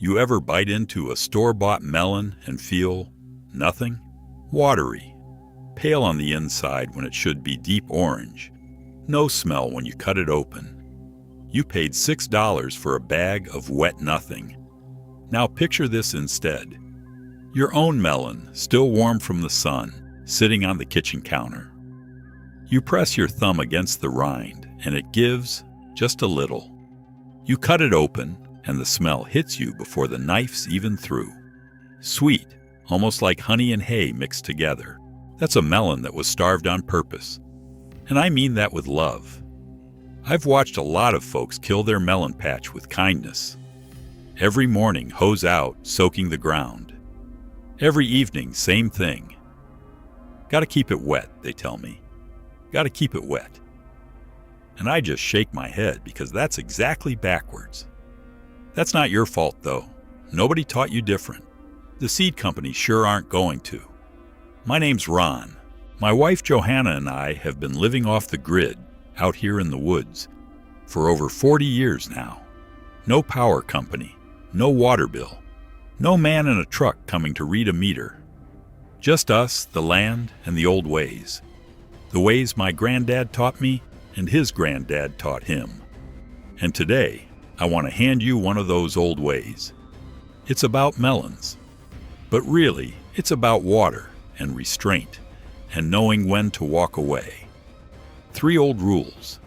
You ever bite into a store-bought melon and feel nothing? Watery, pale on the inside when it should be deep orange. No smell when you cut it open. You paid $6 for a bag of wet nothing. Now picture this instead. Your own melon, still warm from the sun, sitting on the kitchen counter. You press your thumb against the rind, and it gives just a little. You cut it open, and the smell hits you before the knife's even through. Sweet, almost like honey and hay mixed together. That's a melon that was starved on purpose. And I mean that with love. I've watched a lot of folks kill their melon patch with kindness. Every morning, hose out, soaking the ground. Every evening, same thing. Gotta keep it wet, they tell me. Gotta keep it wet. And I just shake my head because that's exactly backwards. That's not your fault, though. Nobody taught you different. The seed companies sure aren't going to. My name's Ron. My wife Johanna and I have been living off the grid out here in the woods for over 40 years now. No power company, no water bill, no man in a truck coming to read a meter. Just us, the land, and the old ways. The ways my granddad taught me and his granddad taught him. And today, I want to hand you one of those old ways. It's about melons. But really, it's about water and restraint and knowing when to walk away. 3 old rules.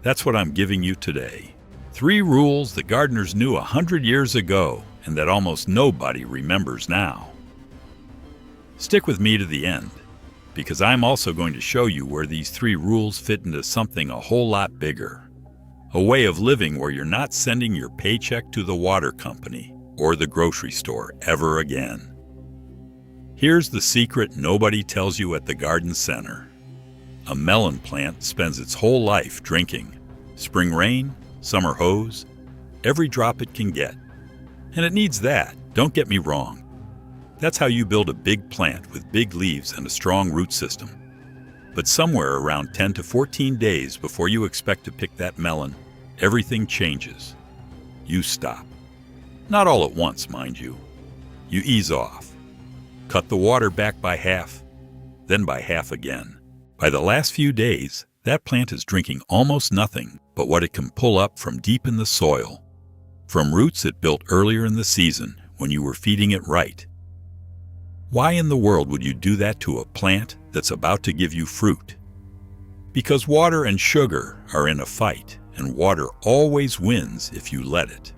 That's what I'm giving you today. 3 rules the gardeners knew 100 years ago and that almost nobody remembers now. Stick with me to the end, because I'm also going to show you where these 3 rules fit into something a whole lot bigger. A way of living where you're not sending your paycheck to the water company or the grocery store ever again. Here's the secret nobody tells you at the garden center. A melon plant spends its whole life drinking spring rain, summer hose, every drop it can get. And it needs that, don't get me wrong. That's how you build a big plant with big leaves and a strong root system. But somewhere around 10 to 14 days before you expect to pick that melon, everything changes. You stop. Not all at once, mind you. You ease off. Cut the water back by half, then by half again. By the last few days, that plant is drinking almost nothing but what it can pull up from deep in the soil, from roots it built earlier in the season when you were feeding it right. Why in the world would you do that to a plant that's about to give you fruit? Because water and sugar are in a fight, and water always wins if you let it.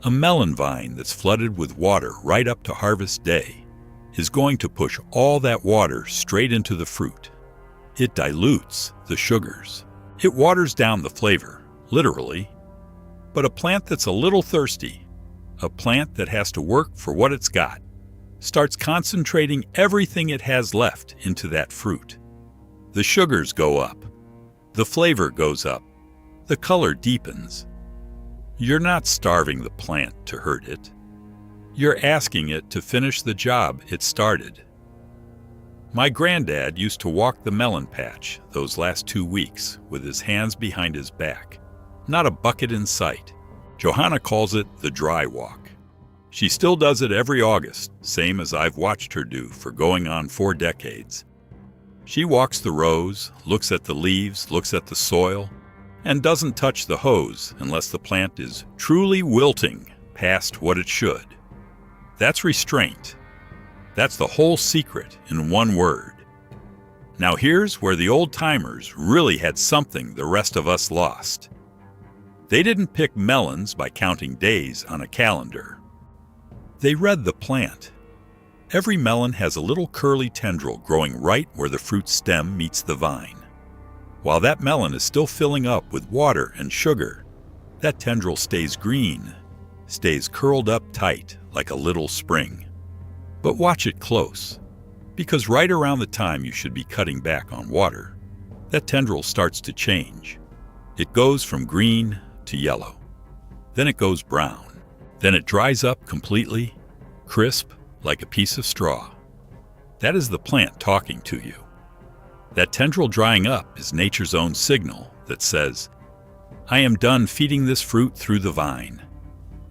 A melon vine that's flooded with water right up to harvest day is going to push all that water straight into the fruit. It dilutes the sugars. It waters down the flavor, literally. But a plant that's a little thirsty, a plant that has to work for what it's got, starts concentrating everything it has left into that fruit. The sugars go up. The flavor goes up. The color deepens. You're not starving the plant to hurt it. You're asking it to finish the job it started. My granddad used to walk the melon patch those last 2 weeks with his hands behind his back, not a bucket in sight. Johanna calls it the dry walk. She still does it every August, same as I've watched her do for going on 4 decades. She walks the rows, looks at the leaves, looks at the soil, and doesn't touch the hose unless the plant is truly wilting past what it should. That's restraint. That's the whole secret in one word. Now here's where the old-timers really had something the rest of us lost. They didn't pick melons by counting days on a calendar. They read the plant. Every melon has a little curly tendril growing right where the fruit stem meets the vine. While that melon is still filling up with water and sugar, that tendril stays green, stays curled up tight like a little spring. But watch it close, because right around the time you should be cutting back on water, that tendril starts to change. It goes from green to yellow. Then it goes brown. Then it dries up completely, crisp like a piece of straw. That is the plant talking to you. That tendril drying up is nature's own signal that says, I am done feeding this fruit through the vine.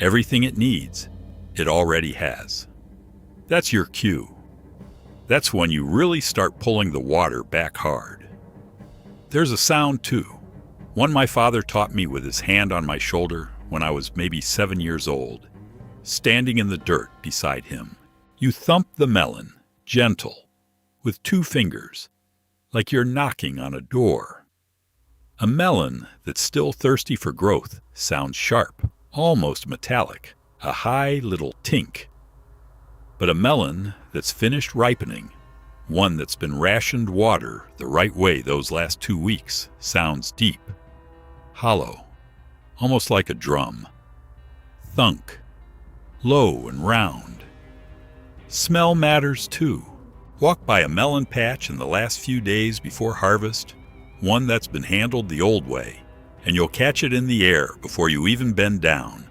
Everything it needs, it already has. That's your cue. That's when you really start pulling the water back hard. There's a sound too, one my father taught me with his hand on my shoulder when I was maybe 7 years old. Standing in the dirt beside him, you thump the melon, gentle, with 2 fingers, like you're knocking on a door. A melon that's still thirsty for growth sounds sharp, almost metallic, a high little tink. But a melon that's finished ripening, one that's been rationed water the right way those last 2 weeks, sounds deep, hollow, almost like a drum. Thunk, low and round. Smell matters too. Walk by a melon patch in the last few days before harvest, one that's been handled the old way, and you'll catch it in the air before you even bend down.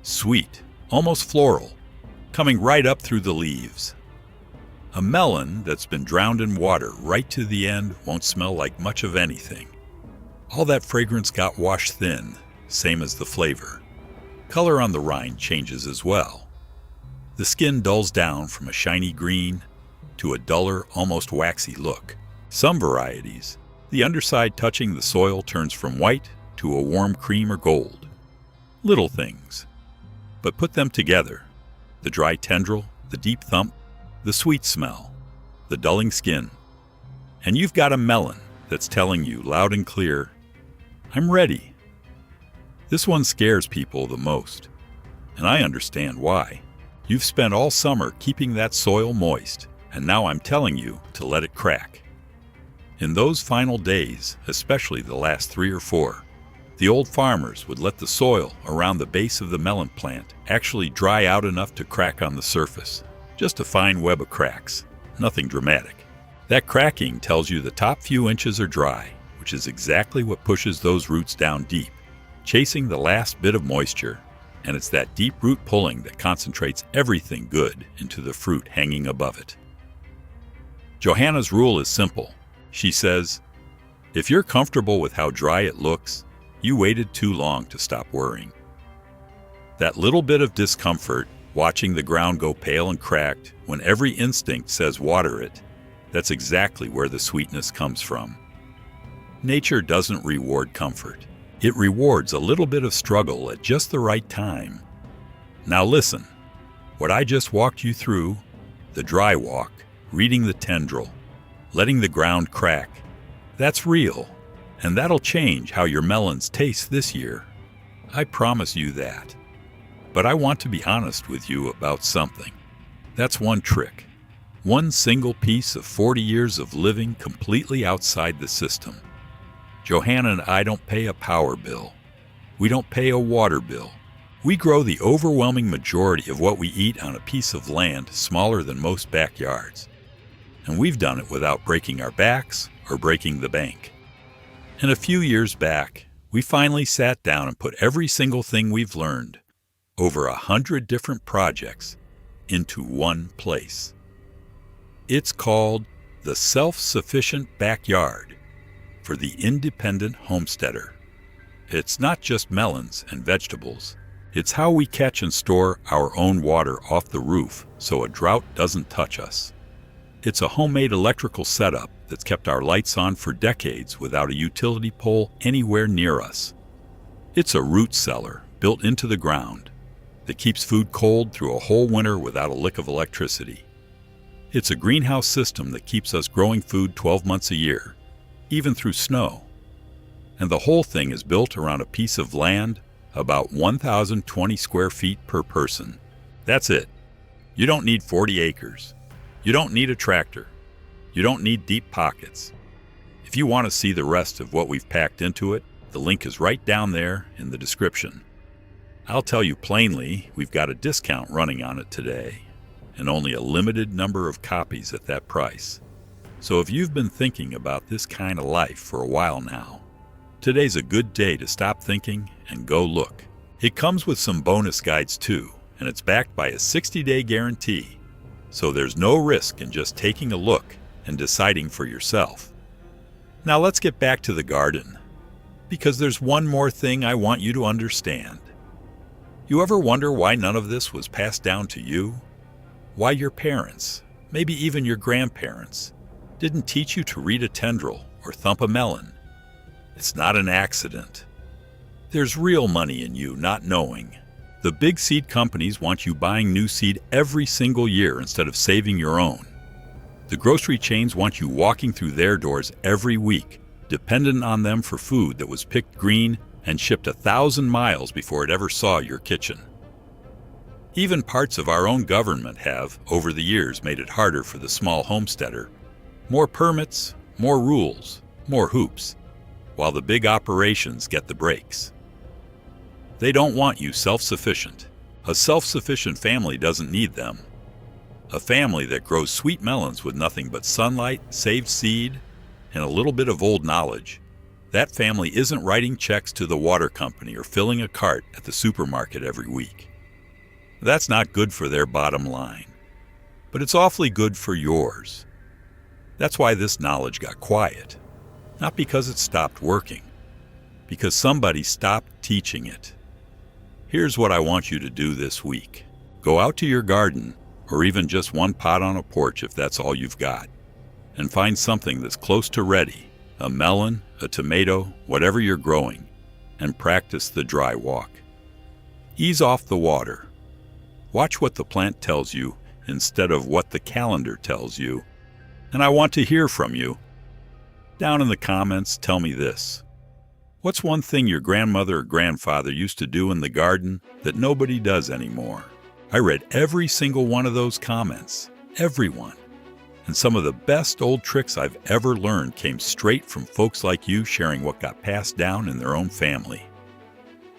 Sweet, almost floral, coming right up through the leaves. A melon that's been drowned in water right to the end won't smell like much of anything. All that fragrance got washed thin, same as the flavor. Color on the rind changes as well. The skin dulls down from a shiny green to a duller, almost waxy look. Some varieties, the underside touching the soil turns from white to a warm cream or gold. Little things, but put them together. The dry tendril, the deep thump, the sweet smell, the dulling skin, and you've got a melon that's telling you loud and clear, I'm ready. This one scares people the most, and I understand why. You've spent all summer keeping that soil moist, and now I'm telling you to let it crack. In those final days, especially the last 3 or 4, the old farmers would let the soil around the base of the melon plant actually dry out enough to crack on the surface. Just a fine web of cracks, nothing dramatic. That cracking tells you the top few inches are dry, which is exactly what pushes those roots down deep, chasing the last bit of moisture, and it's that deep root pulling that concentrates everything good into the fruit hanging above it. Johanna's rule is simple. She says, if you're comfortable with how dry it looks, you waited too long to stop worrying. That little bit of discomfort, watching the ground go pale and cracked when every instinct says water it, that's exactly where the sweetness comes from. Nature doesn't reward comfort. It rewards a little bit of struggle at just the right time. Now listen, what I just walked you through, the dry walk, reading the tendril, letting the ground crack, that's real. And that'll change how your melons taste this year. I promise you that. But I want to be honest with you about something. That's one trick. One single piece of 40 years of living completely outside the system. Johanna and I don't pay a power bill. We don't pay a water bill. We grow the overwhelming majority of what we eat on a piece of land smaller than most backyards. And we've done it without breaking our backs or breaking the bank. And a few years back, we finally sat down and put every single thing we've learned, over 100 different projects, into one place. It's called the Self-Sufficient Backyard for the Independent Homesteader. It's not just melons and vegetables. It's how we catch and store our own water off the roof so a drought doesn't touch us. It's a homemade electrical setup that's kept our lights on for decades without a utility pole anywhere near us. It's a root cellar built into the ground that keeps food cold through a whole winter without a lick of electricity. It's a greenhouse system that keeps us growing food 12 months a year, even through snow. And the whole thing is built around a piece of land about 1,020 square feet per person. That's it. You don't need 40 acres. You don't need a tractor. You don't need deep pockets. If you want to see the rest of what we've packed into it, the link is right down there in the description. I'll tell you plainly, we've got a discount running on it today, and only a limited number of copies at that price. So if you've been thinking about this kind of life for a while now, today's a good day to stop thinking and go look. It comes with some bonus guides too, and it's backed by a 60-day guarantee. So there's no risk in just taking a look and deciding for yourself. Now let's get back to the garden, because there's one more thing I want you to understand. You ever wonder why none of this was passed down to you? Why your parents, maybe even your grandparents, didn't teach you to read a tendril or thump a melon? It's not an accident. There's real money in you not knowing. The big seed companies want you buying new seed every single year instead of saving your own. The grocery chains want you walking through their doors every week, dependent on them for food that was picked green and shipped 1,000 miles before it ever saw your kitchen. Even parts of our own government have, over the years, made it harder for the small homesteader. More permits, more rules, more hoops, while the big operations get the breaks. They don't want you self-sufficient. A self-sufficient family doesn't need them. A family that grows sweet melons with nothing but sunlight, saved seed, and a little bit of old knowledge, that family isn't writing checks to the water company or filling a cart at the supermarket every week. That's not good for their bottom line, but it's awfully good for yours. That's why this knowledge got quiet. Not because it stopped working, because somebody stopped teaching it. Here's what I want you to do this week. Go out to your garden, or even just one pot on a porch if that's all you've got, and find something that's close to ready, a melon, a tomato, whatever you're growing, and practice the dry walk. Ease off the water. Watch what the plant tells you instead of what the calendar tells you, and I want to hear from you. Down in the comments, tell me this. What's one thing your grandmother or grandfather used to do in the garden that nobody does anymore? I read every single one of those comments, everyone. And some of the best old tricks I've ever learned came straight from folks like you sharing what got passed down in their own family.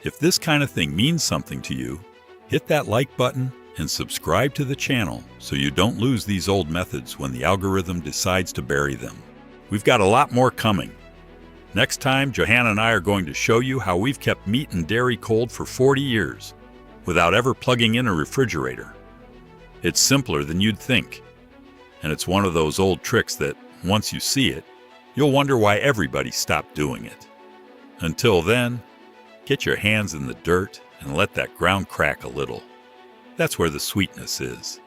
If this kind of thing means something to you, hit that like button and subscribe to the channel so you don't lose these old methods when the algorithm decides to bury them. We've got a lot more coming. Next time, Johanna and I are going to show you how we've kept meat and dairy cold for 40 years without ever plugging in a refrigerator. It's simpler than you'd think, and it's one of those old tricks that, once you see it, you'll wonder why everybody stopped doing it. Until then, get your hands in the dirt and let that ground crack a little. That's where the sweetness is.